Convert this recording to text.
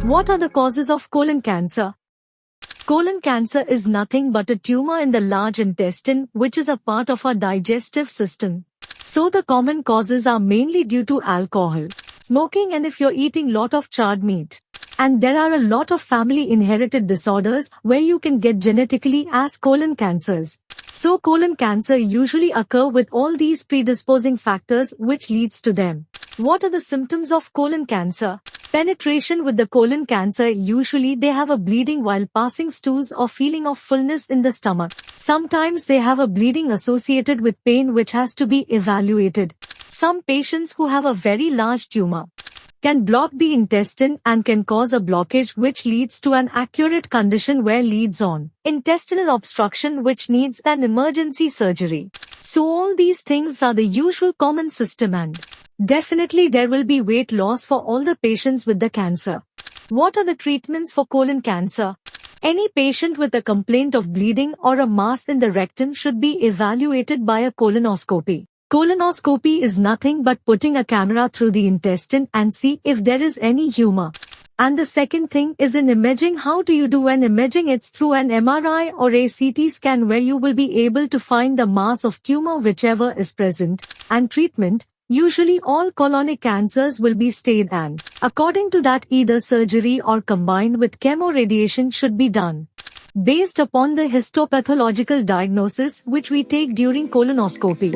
What are the causes of colon cancer? Colon cancer is nothing but a tumor in the large intestine, which is a part of our digestive system. So the common causes are mainly due to alcohol, smoking, and if you're eating lot of charred meat. And there are a lot of family inherited disorders where you can get genetically as colon cancers. So colon cancer usually occur with all these predisposing factors which leads to them. What are the symptoms of colon cancer? Penetration with the colon cancer, usually they have a bleeding while passing stools or feeling of fullness in the stomach. Sometimes they have a bleeding associated with pain which has to be evaluated. Some patients who have a very large tumor can block the intestine and can cause a blockage which leads to an acute condition where leads on intestinal obstruction which needs an emergency surgery. So all these things are the usual common system, and definitely there will be weight loss for all the patients with the cancer. What are the treatments for colon cancer? Any patient with a complaint of bleeding or a mass in the rectum should be evaluated by a colonoscopy. Colonoscopy is nothing but putting a camera through the intestine and see if there is any humor. And the second thing is in imaging. How do you do an imaging? It's through an MRI or a CT scan where you will be able to find the mass of tumor whichever is present. And treatment, usually all colonic cancers will be staged, and according to that either surgery or combined with chemoradiation should be done, based upon the histopathological diagnosis which we take during colonoscopy.